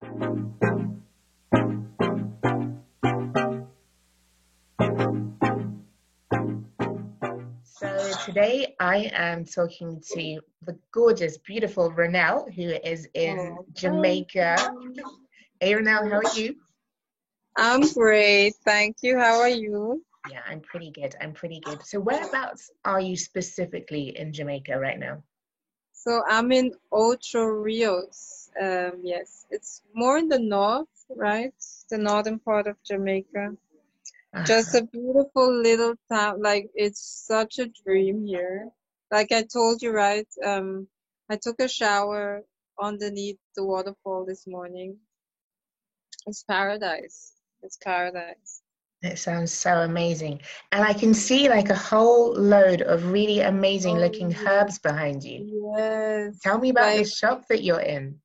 So today I am talking to the gorgeous, beautiful Ronelle, who is in Oh, hi. Jamaica. Hey Ronelle, how are you? I'm great, thank you. How are you? Yeah, I'm pretty good. I'm pretty good. So whereabouts are you specifically in Jamaica right now? So I'm in Ocho Rios. Yes, it's more in the north, right? The northern part of Jamaica. Just Uh-huh. a beautiful little town. Like it's such a dream here. Like I told you, right? I took a shower underneath the waterfall this morning. It's paradise. It's paradise. It sounds so amazing. And I can see like a whole load of really amazing Oh looking yes, herbs behind you. yes. Tell me about the Like shop that you're in.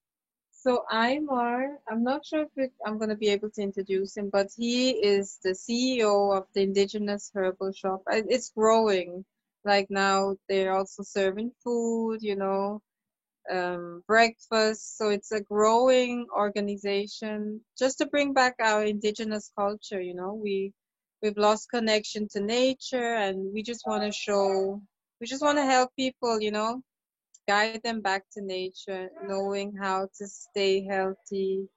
So Aymar, I'm not sure if I'm going to be able to introduce him, but he is the CEO of the Indigenous Herbal Shop. It's growing. Like now they're also serving food, breakfast. So it's a growing organization just to bring back our indigenous culture, we've lost connection to nature and we just want to help people, guide them back to nature, knowing how to stay healthy,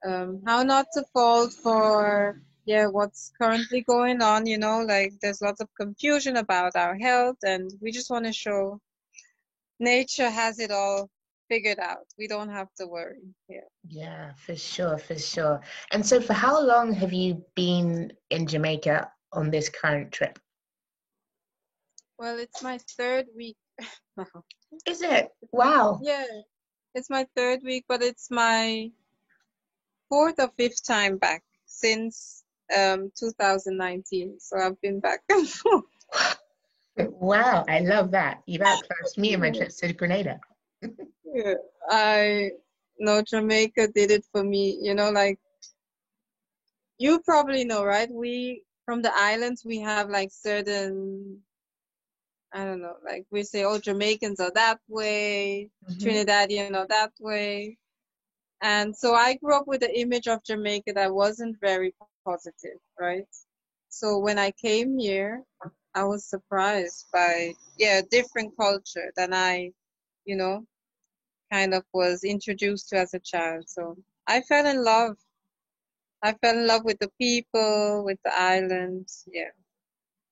how not to fall for what's currently going on. Like there's lots of confusion about our health, and we just want to show nature has it all figured out. We don't have to worry. Yeah. Yeah, for sure, for sure. And so for how long have you been in Jamaica on this current trip? Well, it's my third week now. Is it? Wow. Yeah, it's my third week, but it's my fourth or fifth time back since 2019. So I've been back and forth. Wow, I love that. You've outclassed me in my trips to Grenada. Yeah, I know Jamaica did it for me. Like you probably know, right? We from the islands, we have like certain, I don't know, like we say, oh, Jamaicans are that way, Mhm. Trinidadian are that way. And so I grew up with the image of Jamaica that wasn't very positive, right? So when I came here, I was surprised by, yeah, a different culture than you know, kind of was introduced to as a child. So I fell in love. I fell in love with the people, with the island. Yeah,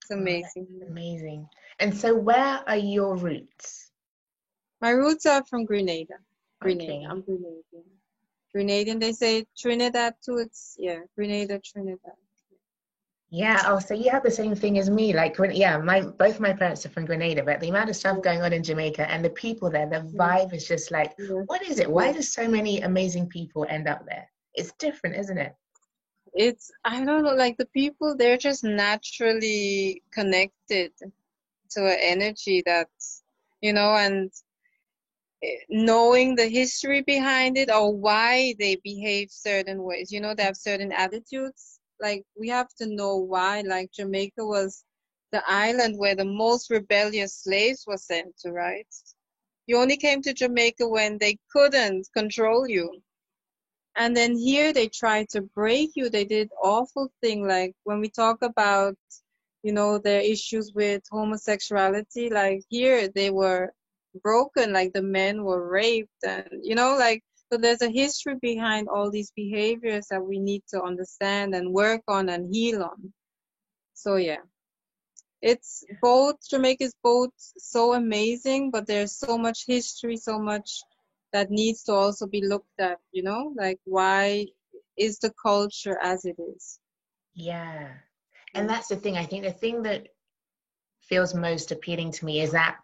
it's Oh, that's amazing. amazing. And so where are your roots? My roots are from Grenada. Grenada. Okay. I'm Grenadian. Grenadian, they say Trinidad too. It's, yeah, Grenada, Trinidad. Yeah, oh, so you have the same thing as me. Like, yeah, my both my parents are from Grenada, but the amount of stuff Yes, going on in Jamaica and the people there, the yes, vibe is just like, yes, what is it? Why yes. do so many amazing people end up there? It's different, isn't it? It's, I don't know, like the people, they're just naturally connected to an energy that's, and knowing the history behind it or why they behave certain ways. They have certain attitudes. Like we have to know why. Like Jamaica was the island where the most rebellious slaves were sent to, right? You only came to Jamaica when they couldn't control you. And then here they tried to break you. They did awful thing. Like when we talk about, their issues with homosexuality, like here they were broken, like the men were raped and, like, so there's a history behind all these behaviors that we need to understand and work on and heal on. So yeah, it's both, Jamaica is both so amazing, but there's so much history, so much that needs to also be looked at, like why is the culture as it is? Yeah. And Yeah. that's the thing. I think the thing that feels most appealing to me is that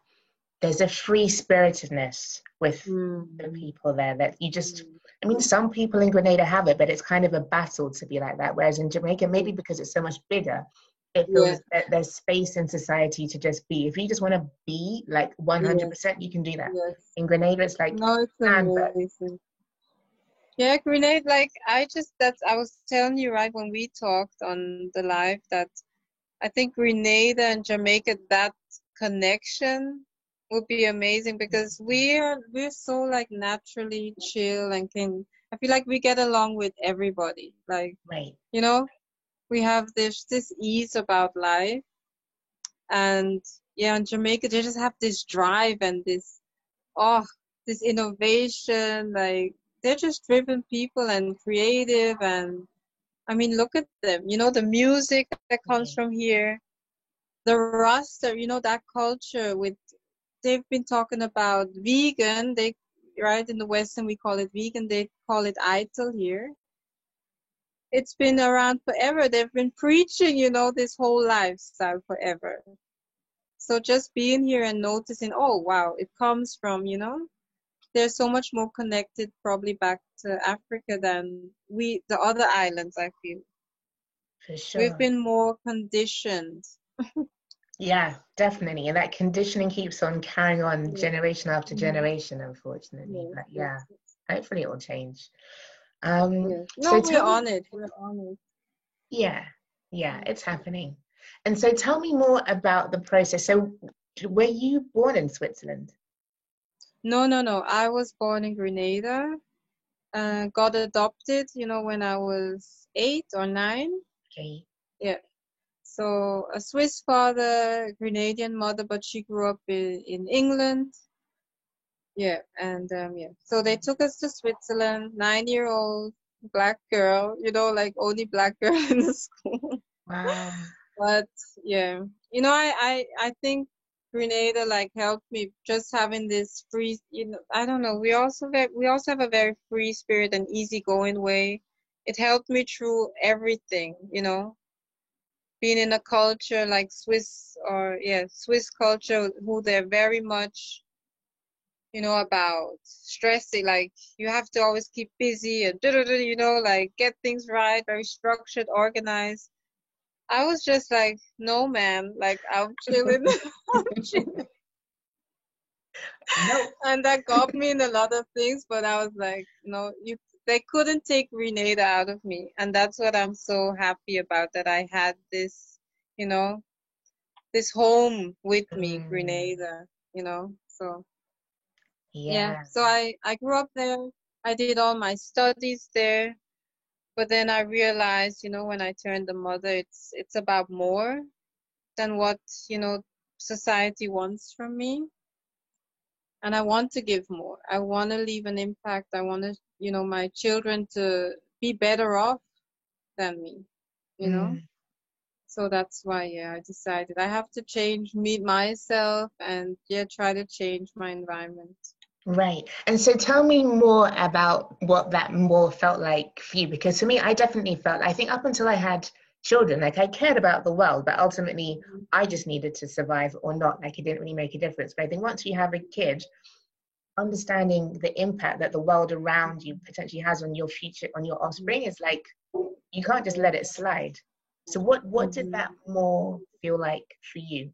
there's a free spiritedness with the Mm. people there that you just, Mm. I mean, some people in Grenada have it, but it's kind of a battle to be like that. Whereas in Jamaica, maybe Mm. because it's so much bigger, it Yeah, feels that there's space in society to just be. If you just want to be like yes, 100%, you can do that. yes. In Grenada, it's like, No, it's and but amazing. Yeah, Grenade, like I was telling you right when we talked on the live that I think Grenada and Jamaica, that connection would be amazing because we're so like naturally chill and can I feel like we get along with everybody. Like, Right. you know, we have this ease about life. And yeah, in Jamaica, they just have this drive and oh, this innovation. Like, they're just driven people and creative. And I mean, look at them. You know, the music that comes Right. from here, the Rasta, you know, that culture with, they've been talking about vegan. They, right, in the Western, we call it vegan. They call it Ital here. It's been around forever. They've been preaching, you know, this whole lifestyle forever. So just being here and noticing, oh, wow, it comes from, you know, they're so much more connected probably back to Africa than the other islands, I feel. For We've sure. been more conditioned. Yeah, definitely. And that conditioning keeps on carrying on Yeah. generation after Mhm. generation, unfortunately. Yes, But yes, yeah, yes, hopefully it will change. yes. So No, we're tell me, on it. We're on it. yeah, yeah, Mm. it's happening. And so tell me more about the process. So were you born in Switzerland? No, no, no. I was born in Grenada. Got adopted, you know, when I was 8 or 9. Okay. Yeah. So a Swiss father, Grenadian mother, but she grew up in England. Yeah, and yeah. So they took us to Switzerland, 9-year-old black girl, you know, like only black girl in the school. Wow. But yeah, you know, I think Grenada like helped me just having this free, you know, I don't know. We also have a very free spirit and easygoing way. It helped me through everything, you know, being in a culture like Swiss or yeah, Swiss culture who they're very much, you know, about stressing, like you have to always keep busy and you know, like get things right, very structured, organized. I was just like, no, ma'am, like I'm chilling, I'm chilling. No. And that got me in a lot of things, but I was like, no, they couldn't take Grenada out of me. And that's what I'm so happy about, that I had this, you know, this home with me, Mm, Grenada, you know. So yeah, yeah. so I grew up there. I did all my studies there, but then I realized, you know, when I turned the mother, it's about more than what, you know, society wants from me. And I want to give more. I want to leave an impact. I want to, you know, my children to be better off than me, you know? Mm, So that's why, yeah, I decided I have to change me myself and yeah, try to change my environment. right. And so tell me more about what that more felt like for you, because for me, I definitely felt, I think up until I had children, like I cared about the world, but ultimately I just needed to survive or not. Like it didn't really make a difference. But I think once you have a kid, understanding the impact that the world around you potentially has on your future, on your offspring, is like you can't just let it slide. So what did Mm-hmm. that more feel like for you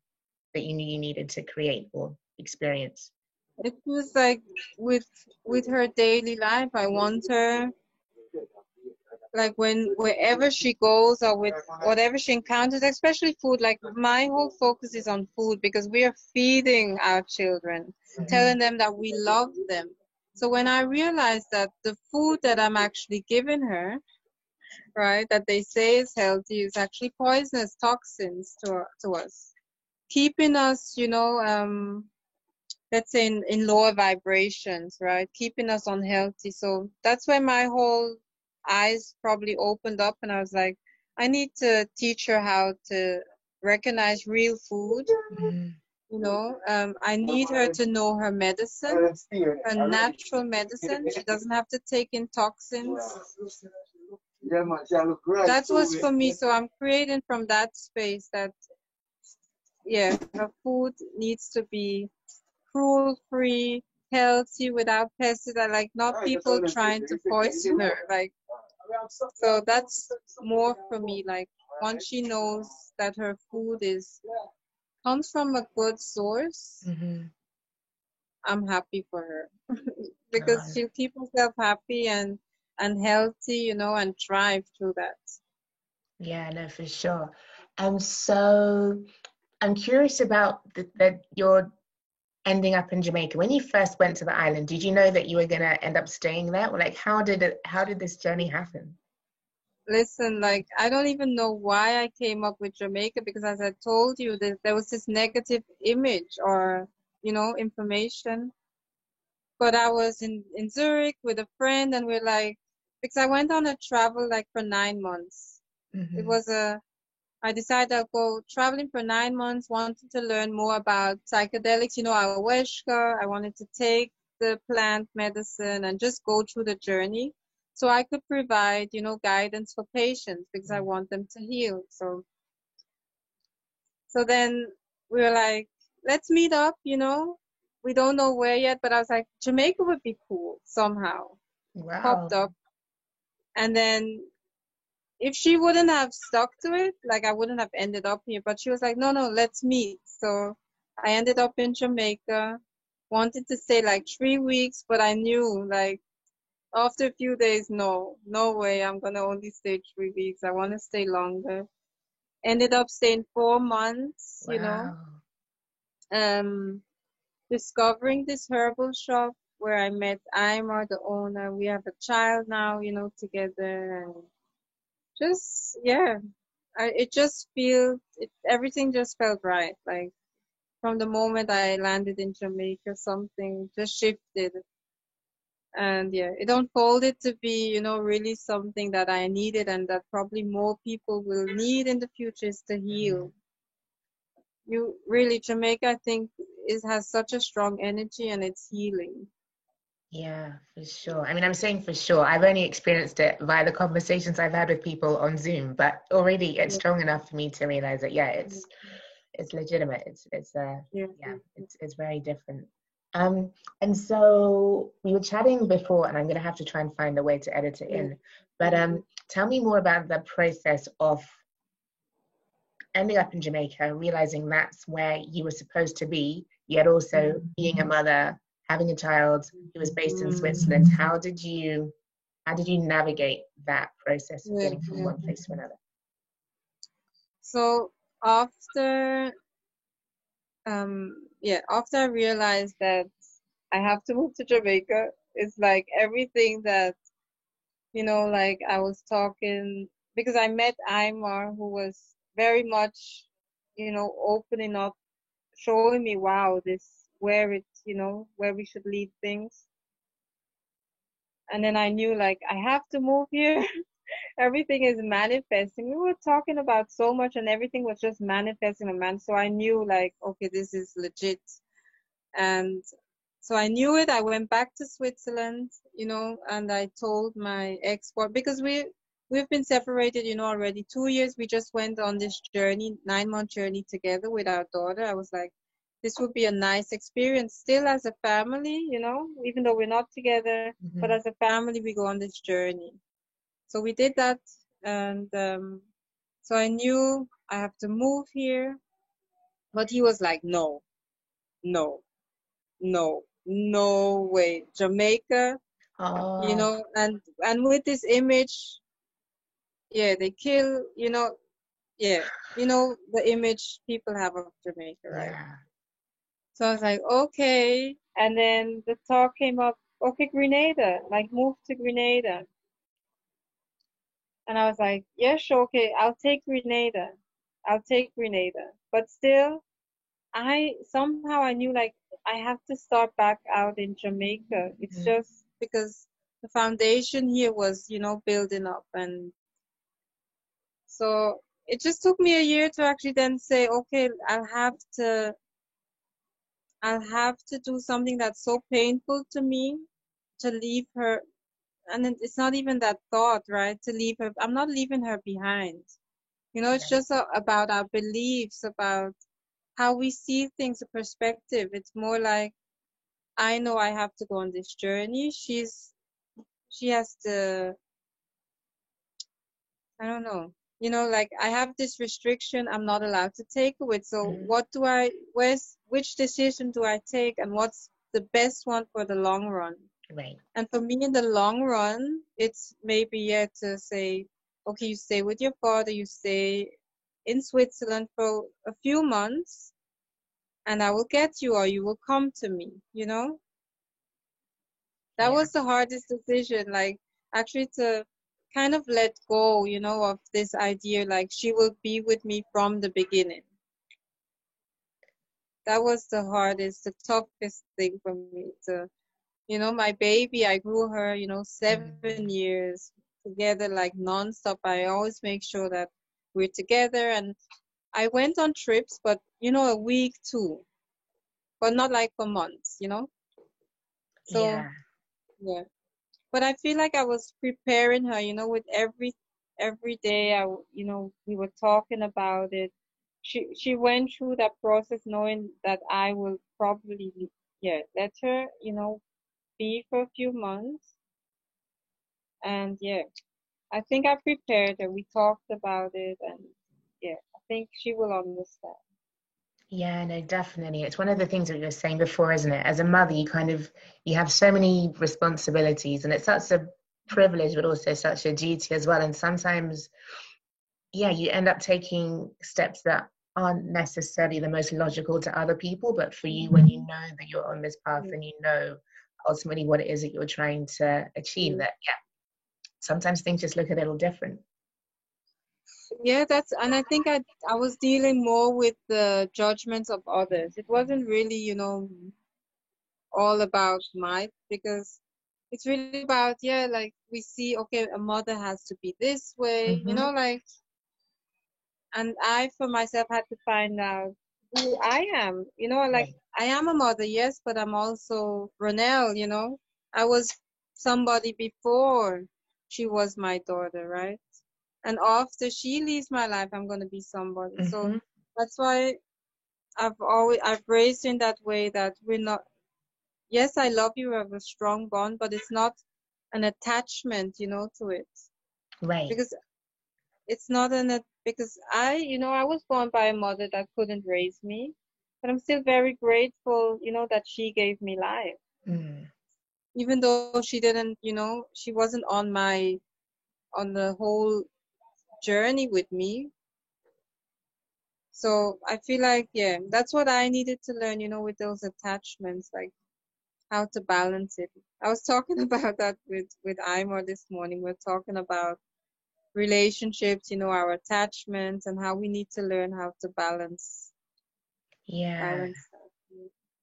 that you knew you needed to create or experience? It was like with with her daily life, I want her like when wherever she goes or with whatever she encounters, especially food, like my whole focus is on food because we are feeding our children, Mhm. telling them that we love them. So when I realized that the food that I'm actually giving her, right, that they say is healthy is actually poisonous toxins to us, keeping us, you know, let's say in lower vibrations, right? Keeping us unhealthy. So that's when my whole eyes probably opened up and I was like, I need to teach her how to recognize real food. Mhm. You know, I need her to know her medicine, her natural medicine. She doesn't have to take in toxins. That was for me. So I'm creating from that space that, yeah, her food needs to be cruel free, healthy, without pesticide, like not people trying to poison her. Like, so that's more for me. Like once she knows that her food is comes from a good source, Mhm. I'm happy for her because Um, she'll keep herself happy and healthy, you know, and thrive through that. yeah, no, for sure. And so I'm curious about your ending up in Jamaica. When you first went to the island, did you know that you were gonna end up staying there? Or like how did this journey happen? Listen, like I don't even know why I came up with Jamaica because as I told you, there was this negative image or, information. But I was in Zurich with a friend and we're like, because I went on a travel like for 9 months. It Hmm. was I decided I'll go traveling for 9 months, wanted to learn more about psychedelics, ayahuasca. I wanted to take the plant medicine and just go through the journey so I could provide, guidance for patients because I want them to heal. So then we were like, let's meet up, We don't know where yet, but I was like, Jamaica would be cool somehow. Wow. Popped up. And then if she wouldn't have stuck to it, like I wouldn't have ended up here. But she was like, no, no, let's meet. So I ended up in Jamaica, wanted to stay like 3 weeks, but I knew like after a few days, no way, I'm gonna only stay 3 weeks. I want to stay longer. Ended up staying 4 months, Wow. um, discovering this herbal shop where I met Aymar, the owner. We have a child now, together, and just yeah, it just feels everything just felt right. Like from the moment I landed in Jamaica, something just shifted, and yeah, it unfolded to be, really something that I needed, and that probably more people will need in the future is to Mm. heal. You really, Jamaica, I think, has such a strong energy, and it's healing. Yeah, for sure. I mean, I'm saying for sure. I've only experienced it via the conversations I've had with people on Zoom, but already it's Yeah, strong enough for me to realize that yeah, yeah, it's legitimate. yeah. Yeah, it's very different. Um, and so we were chatting before, and I'm gonna have to try and find a way to edit it Yeah. in. But tell me more about the process of ending up in Jamaica, realizing that's where you were supposed to be, yet also being a mother, having a child who was based in Mm, Switzerland. How did you navigate that process of yeah, getting from yeah. one place to another? So after after I realized that I have to move to Jamaica, it's like everything that, like I was talking because I met Aymar who was very much, opening up, showing me, wow, this where it's, where we should lead things. And then I knew like I have to move here. Everything is manifesting. We were talking about so much and everything was just manifesting, man. So I knew like, okay, this is legit. And so I knew it. I went back to Switzerland, and I told my ex-boy because we've been separated, already 2 years. We just went on this journey, 9-month journey together with our daughter. I was like, this would be a nice experience still as a family, even though we're not together, but Hmm. as a family, we go on this journey. So we did that, and so I knew I have to move here, but he was like, no, no, no, no way. Jamaica, Oh, and with this image, yeah, they kill, yeah, the image people have of Jamaica, right? yeah. So I was like, okay. And then the talk came up, okay, Grenada, like move to Grenada. And I was like, yeah, sure, okay, I'll take Grenada. I'll take Grenada. But still, I knew like I have to start back out in Jamaica. It's Mhm. just because the foundation here was, building up. And so it just took me a year to actually then say, okay, I'll have to do something that's so painful to me to leave her. And it's not even that thought, right? To leave her. I'm not leaving her behind. It's Yeah. just about our beliefs, about how we see things, a perspective. It's more like I know I have to go on this journey. She has to, I don't know. Like I have this restriction I'm not allowed to take with. So Mhm. which decision do I take and what's the best one for the long run? Right. And for me in the long run, it's maybe yet to say, okay, you stay with your father, you stay in Switzerland for a few months, and I will get you, or you will come to me, you know? That Yeah. was the hardest decision, like actually to kind of let go, you know, of this idea like she will be with me from the beginning. That was the hardest, the toughest thing for me to, you know, my baby, I grew her, you know, 7 years together, like nonstop. I always make sure that we're together. And I went on trips, but, you know, a week too, but not like for months, you know? So, Yeah. yeah. But I feel like I was preparing her, you know, with every day, you know, we were talking about it. She went through that process knowing that I will probably, yeah, let her, you know, be for a few months. And yeah, I think I prepared her. We talked about it, and yeah, I think she will understand. Yeah, no, definitely. It's one of the things that you were saying before, isn't it? As a mother, you have so many responsibilities, and it's such a privilege, but also such a duty as well. And sometimes, yeah, you end up taking steps that aren't necessarily the most logical to other people, but for you, when you know that you're on this path Yeah, and you know ultimately what it is that you're trying to achieve, yeah. that yeah, sometimes things just look a little different. Yeah, and I think I was dealing more with the judgments of others. It wasn't really, you know, all about my, because it's really about, yeah, like we see, okay, a mother has to be this way, you Mm-hmm. know, like, and I for myself had to find out who I am, you know, like Right. I am a mother, yes, but I'm also Ronelle, you know. I was somebody before she was my daughter, right? And after she leaves my life, I'm gonna be somebody. So Mm-hmm. that's why I've raised in that way that we're not, yes, I love you, we have a strong bond, but it's not an attachment, you know, to it. Right. Because it's not because you know, I was born by a mother that couldn't raise me, but I'm still very grateful, you know, that she gave me life. Mm. Even though she didn't, you know, she wasn't on the whole journey with me. So I feel like, yeah, that's what I needed to learn, you know, with those attachments, like how to balance it. I was talking about that with Imor this morning. We're talking about relationships, you know, our attachments, and how we need to learn how to Yeah. balance that.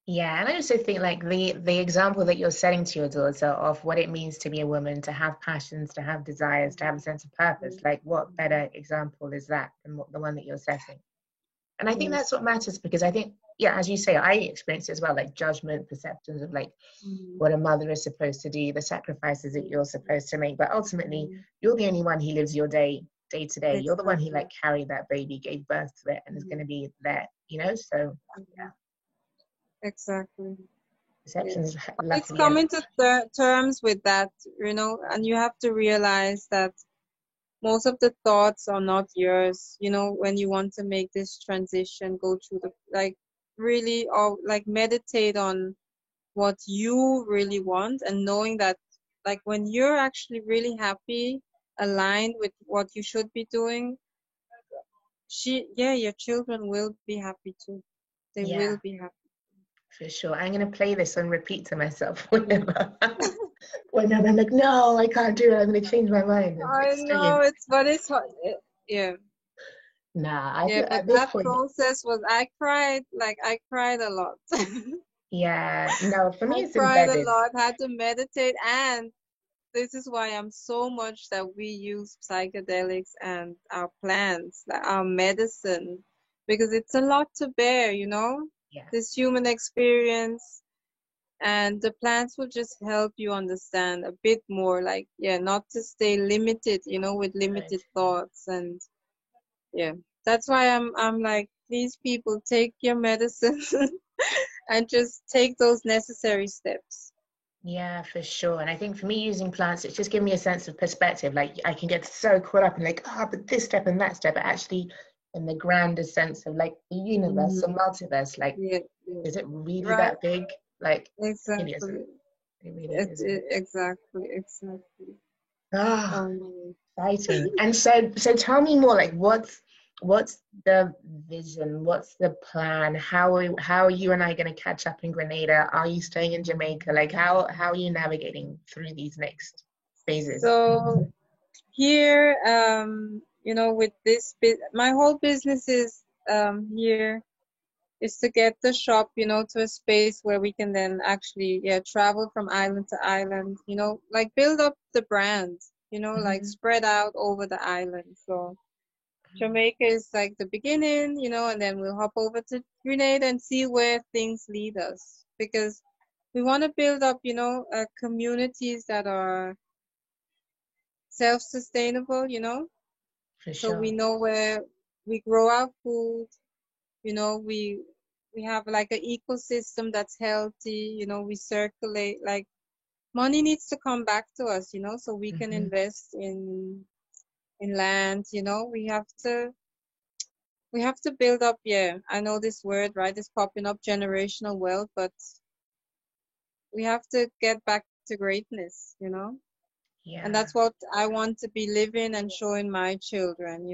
Yeah, and I also think like the example that you're setting to your daughter of what it means to be a woman, to have passions, to have desires, to have a sense of purpose. Like, what better example is that than the one that you're setting? And I think Yeah. that's what matters because I think, yeah, as you say, I experienced it as well, like judgment, perceptions of like Mhm. what a mother is supposed to do, the sacrifices that you're supposed to make. But ultimately, you're the only one who lives your day to day. You're the one who Exactly. like carried that baby, gave birth to it, and is going Mhm. to be there, you know? So Mhm. Exactly. Yeah. perceptions But it's luckily are coming to terms with that, you know, and you have to realize that most of the thoughts are not yours, you know, when you want to make this transition, go through the, like, really, or like meditate on what you really want, and knowing that, like, when you're actually really happy, aligned with what you should be doing, yeah, your children will be happy too. They will yeah. be happy. For sure. I'm gonna play this on repeat to myself whenever I'm like, no, I can't do it. I'm gonna change my mind and like I stay. know but it's hard. Yeah, Nah, I yeah, feel but at this that point, process was, I cried a lot. yeah, no, for me I it's cried a embedded. lot, had to meditate, and this is why I'm so much that we use psychedelics and our plants, like our medicine, because it's a lot to bear, you know, Yeah, this human experience. And the plants will just help you understand a bit more, like, yeah, not to stay limited, you know, with limited totally. thoughts. And yeah, that's why I'm like, please, people, take your medicine and just take those necessary steps. Yeah, for sure. And I think for me using plants, it's just giving me a sense of perspective. Like I can get so caught up in like, oh, but this step and that step, but actually in the grander sense of like the universe or Mhm. multiverse, like, Yeah, yeah, is it really right, that big? Like, it isn't. exactly. It really isn't. Exactly. Ah, Um, exciting. And so tell me more, like what's the vision? What's the plan? How are you and I going to catch up in Grenada? Are you staying in Jamaica? Like how are you navigating through these next phases? So here, with this, my whole business is here is to get the shop, to a space where we can then actually, travel from island to island, like build up the brand, like Mhm. spread out over the island. So Jamaica is like the beginning, and then we'll hop over to Grenada and see where things lead us. Because we want to build up, communities that are self-sustainable, For so we sure. know where we grow our food, we have like an ecosystem that's healthy, we circulate, like money needs to come back to us, so we can Hmm. invest in land, we have to build up, I know this word, right, is popping up, generational wealth, but we have to get back to greatness, and Yeah. that's what I want to be living and showing my children,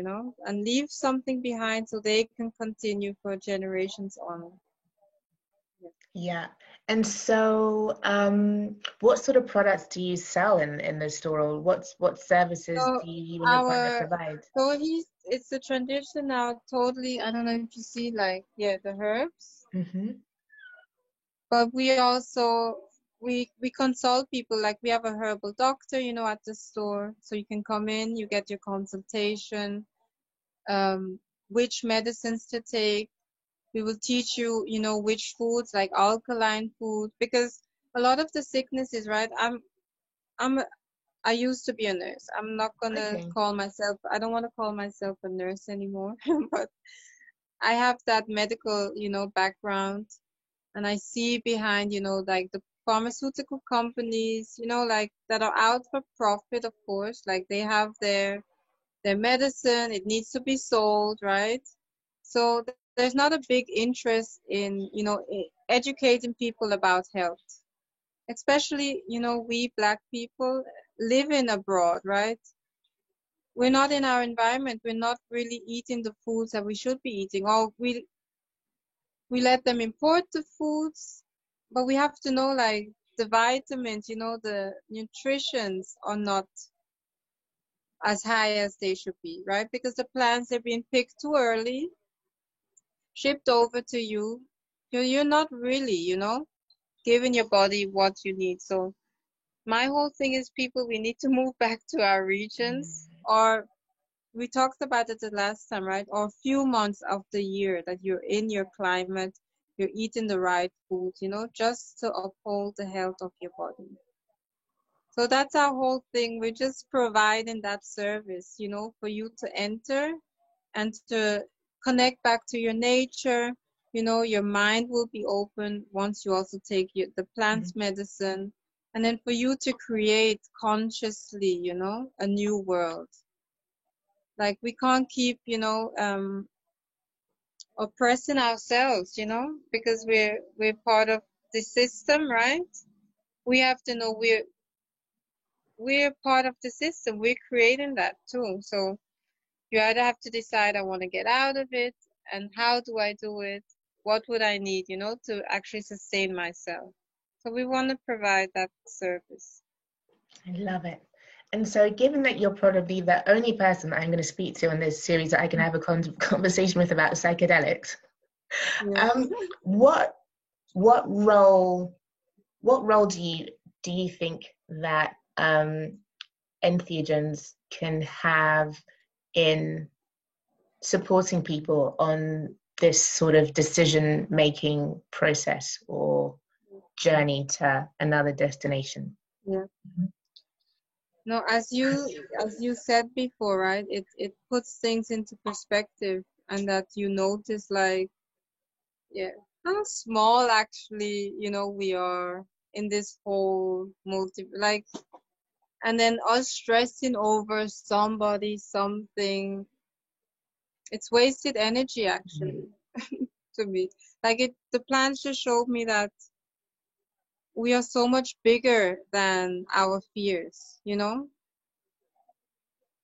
and leave something behind so they can continue for generations on. Yeah. And so, what sort of products do you sell in the store, or what services So do you and your partner our provide? so it's a tradition now, totally. I don't know if you see, like, the herbs, Hmm. but we also we consult people, like we have a herbal doctor, at the store, so you can come in, you get your consultation, um which medicines to take. We will teach you, which foods, like alkaline food, because a lot of the sicknesses, right? I'm I used to be a nurse. I'm not gonna Okay. call myself, I don't want to call myself a nurse anymore, but I have that medical, background, and I see behind, like the pharmaceutical companies, like that are out for profit, of course, like they have their medicine, it needs to be sold, right? So there's not a big interest in, educating people about health, especially, we Black people living abroad, right? We're not in our environment. We're not really eating the foods that we should be eating. Or we let them import the foods, but we have to know, like, the vitamins, the nutritions are not as high as they should be, right? Because the plants are being picked too early, shipped over to you. You're not really, giving your body what you need. So my whole thing is, people, we need to move back to our regions, or we talked about it the last time, right? Or a few months of the year that you're in your climate, you're eating the right food, just to uphold the health of your body. So that's our whole thing. We're just providing that service, for you to enter and to connect back to your nature. Your mind will be open once you also take the Mhm. plant's medicine. And then for you to create consciously, a new world. Like we can't keep, oppressing ourselves, because we're part of the system, right? We have to know we're part of the system. We're creating that too. So you either have to decide, I want to get out of it, and how do I do it? What would I need, to actually sustain myself? So we want to provide that service. I love it. And so, given that you're probably the only person I'm going to speak to in this series that I can have a conversation with about psychedelics, Yeah. um, what what role do you think that entheogens can have in supporting people on this sort of decision making process or journey to another destination? Yeah. No, as you said before, right? It puts things into perspective, and that you notice, like, yeah, how small actually, we are in this whole like, and then us stressing over somebody, something, it's wasted energy actually, to me. Like, the plans just showed me that we are so much bigger than our fears,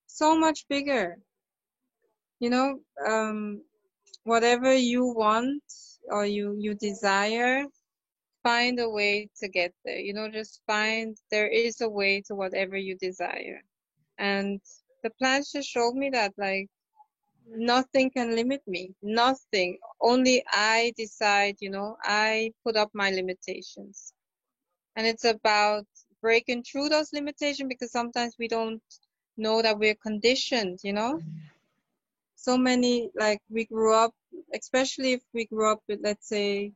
so much bigger. you know, whatever you want or you desire, find a way to get there. You know, just find there is a way to whatever you desire. And the plants just showed me that, like, nothing can limit me. Nothing. Only I decide, you know, I put up my limitations. And it's about breaking through those limitations, because sometimes we don't know that we're conditioned, you know? So many, like, we grew up, especially if we grew up with, let's say,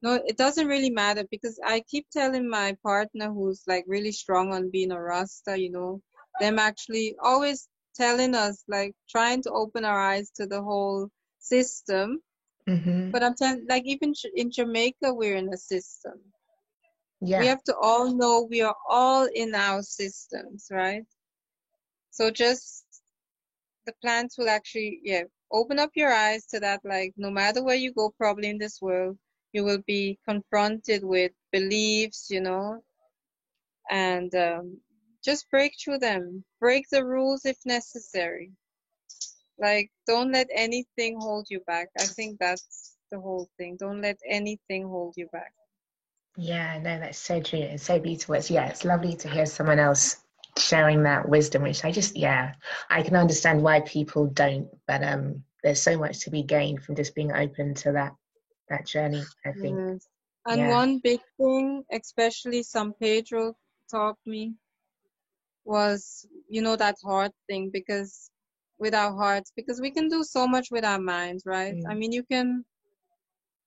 no, it doesn't really matter, because I keep telling my partner who's like really strong on being a Rasta, you know, them actually always telling us, like, trying to open our eyes to the whole system. Mm-hmm. But I'm telling, like, even in Jamaica, we're in a system. We Yeah. have to all know we are all in our systems, right? So just the plants will actually, yeah, open up your eyes to that. Like, no matter where you go, probably in this world, you will be confronted with beliefs, you know, and just break through them. Break the rules if necessary. Like, don't let anything hold you back. I think that's the whole thing. Don't let anything hold you back. Yeah, no, that's so true. It's so beautiful. It's lovely to hear someone else sharing that wisdom, which yeah, I can understand why people don't, but there's so much to be gained from just being open to that journey, I think. Yes. And Yeah. one big thing, especially San Pedro taught me, was, you know, that heart thing, because with our hearts, because we can do so much with our minds, right? I Mm. mean, you can,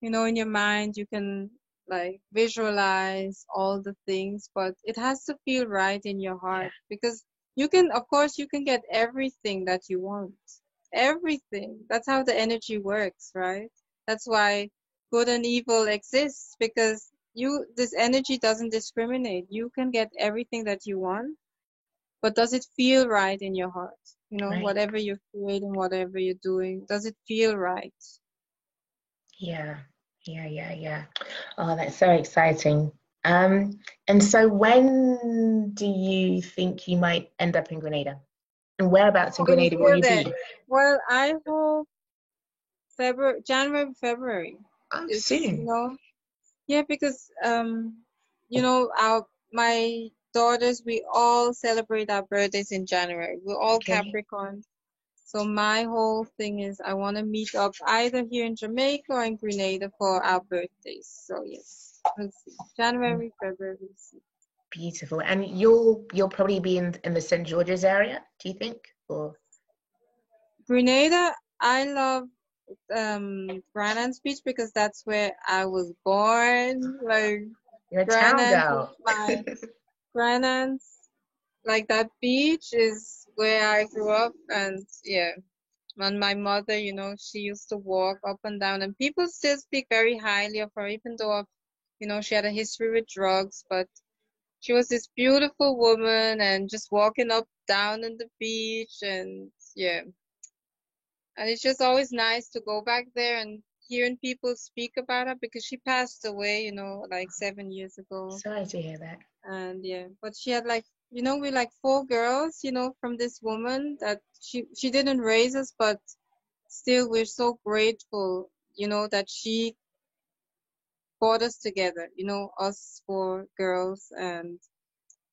you know, in your mind, you can like visualize all the things, but it has to feel right in your Yeah. heart, because you can, of course, you can get everything that you want. Everything. That's how the energy works, right? That's why good and evil exists, because this energy doesn't discriminate. You can get everything that you want, but does it feel right in your heart? You know, Right. whatever you're creating, whatever you're doing, does it feel right? Yeah. Yeah. Oh, that's so exciting. And so when do you think you might end up in Grenada? And whereabouts in Being Grenada will here you then. be? Well, I hope January, February Oh, is, you soon. know, yeah, because you know, our my daughters, we all celebrate our birthdays in January. We're all Okay. Capricorn. So my whole thing is I want to meet up either here in Jamaica or in Grenada for our birthdays. So yes, we'll see. January, February, we'll see. Beautiful. And you'll probably be in the St. George's area, do you think? Or Grenada, I love Grand Anse Beach, because that's where I was born. Like, you're a Grand town Anse is girl. my Grand Anse. Like, that beach is where I grew up, and yeah. And my mother, you know, she used to walk up and down, and people still speak very highly of her, even though, you know, she had a history with drugs, but she was this beautiful woman, and just walking up, down on the beach, and yeah. And it's just always nice to go back there and hearing people speak about her, because she passed away, you know, like 7 years ago. Sorry to hear that. And yeah, but she had, like, you know, we like four girls, you know, from this woman that she didn't raise us, but still we're so grateful, you know, that she brought us together, you know, us four girls. And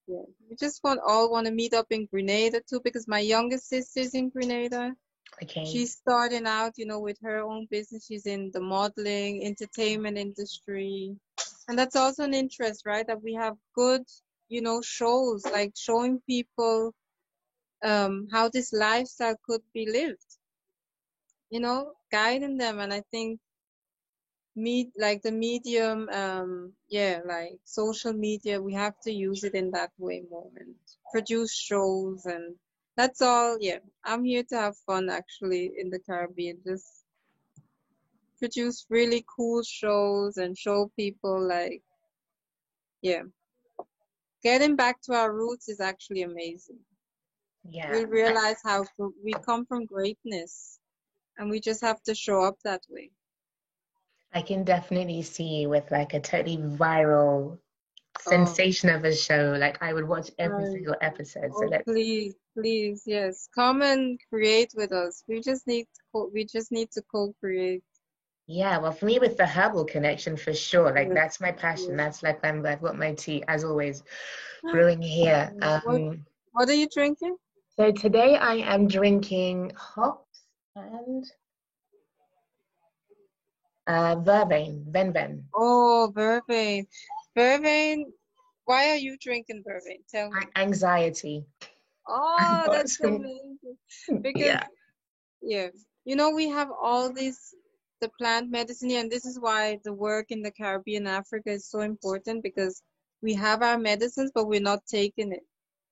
yeah, we just all want to meet up in Grenada too, because my youngest sister's in Grenada. Okay. She's starting out, you know, with her own business. She's in the modeling, entertainment industry. And that's also an interest, right? That we have good, you know, shows, like showing people how this lifestyle could be lived, you know, guiding them. And I think like the medium, yeah, like social media, we have to use it in that way more and produce shows. And that's all. Yeah, I'm here to have fun actually in the Caribbean. Just produce really cool shows and show people, like, yeah, getting back to our roots is actually amazing. Yeah. We'll realize how we come from greatness, and we just have to show up that way. I can definitely see you with like a totally viral Oh, sensation of a show. Like I would watch every right. single episode. So Oh, let's please, please, yes, come and create with us. We just need to co-create. Yeah, well, for me, with the herbal connection, for sure. Like Yes, that's my passion. yes. That's like I've got my tea as always brewing here. What are you drinking? So today I am drinking hops and vervain, venven. Oh, vervain. Vervain. Why are you drinking vervain? Tell me. Anxiety. I've Oh, got that's some, amazing. Because yeah. yeah, you know, we have all this, the plant medicine here, and this is why the work in the Caribbean, Africa is so important because we have our medicines, but we're not taking it,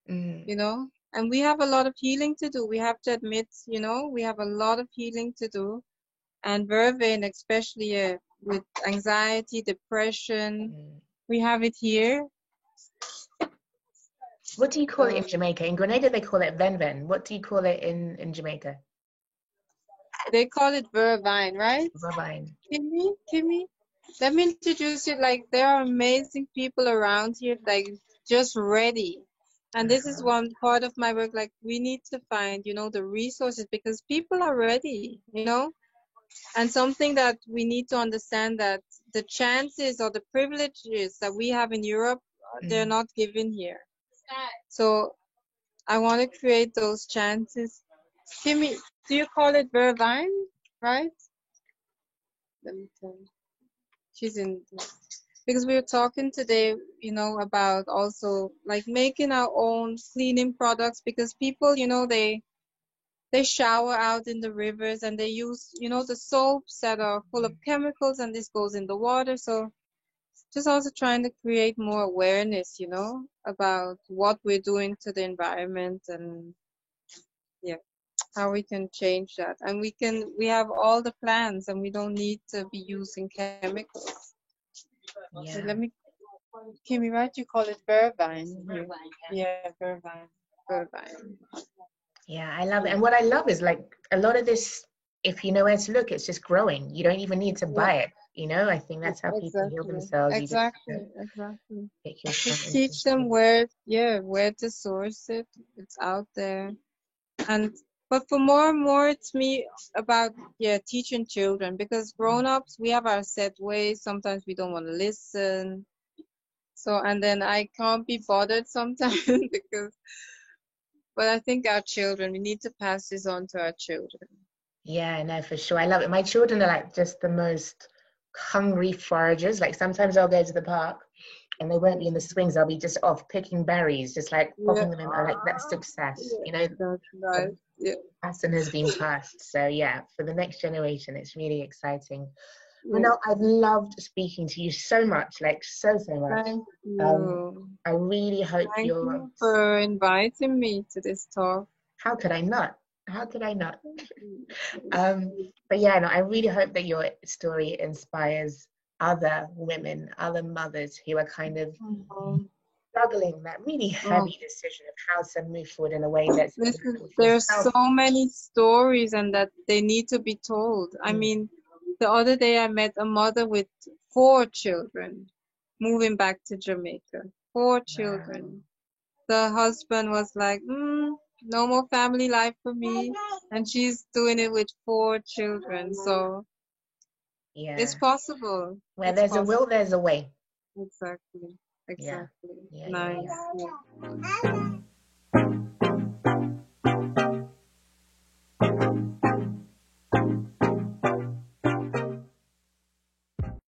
Mm. you know? And we have a lot of healing to do. We have to admit, you know, we have a lot of healing to do. And vervain, especially with anxiety, depression, Mm. we have it here. What do you call it in Jamaica? In Grenada, they call it venven. What do you call it in Jamaica? They call it vervain, right? Vervain. Kimmy, let me introduce you. Like, there are amazing people around here, like, just ready. And this is one part of my work. Like, we need to find, you know, the resources because people are ready, you know? And something that we need to understand that the chances or the privileges that we have in Europe, they're not given here. So I want to create those chances. Kimmy, do you call it vervain, right? Let me tell you. She's in, because we were talking today, you know, about also like making our own cleaning products because people, you know, they shower out in the rivers and they use, you know, the soaps that are full of chemicals and this goes in the water. So just also trying to create more awareness, you know, about what we're doing to the environment and yeah, how we can change that. And we have all the plants and we don't need to be using chemicals. So Yeah. let me, Kimmy, right? You call it vervain. Yeah, vervain. Vervain. Yeah, I love it. And what I love is like a lot of this, if you know where to look, it's just growing. You don't even need to Yeah, buy it. You know, I think that's how people heal exactly. themselves. You just, Exactly. Exactly. pick your Just plant teach them where, yeah, where to source it. It's out there. And but for more and more, it's me about yeah teaching children because grown-ups we have our set ways. Sometimes we don't want to listen. So and then I can't be bothered sometimes because. But I think our children, we need to pass this on to our children. Yeah, no, for sure. I love it. My children are like just the most hungry foragers. Like sometimes I'll go to the park and they won't be in the swings. I'll be just off picking berries, just like Yeah, popping them in. I like that's success. You know, that's right. the Yeah, pattern has been passed. So yeah, for the next generation, it's really exciting. Well, yeah. no, I've loved speaking to you so much, like so much. Thank Um, you. I really hope Thank you're. you for inviting me to this talk. How could I not? How could I not? But yeah, no, I really hope that your story inspires other women, other mothers who are kind of Um, struggling that really oh, heavy decision of how to move forward in a way that's beneficial for there's so yourself. many stories and that they need to be told. I Mm. mean, the other day I met a mother with 4 children moving back to Jamaica. 4 children. The husband was like, no more family life for me. And she's doing it with 4 children. So it's Yeah. possible. Where It's there's a will, possible. there's a way. Exactly. Yeah. Exactly. Yeah, yeah, Nice. yeah. Yeah.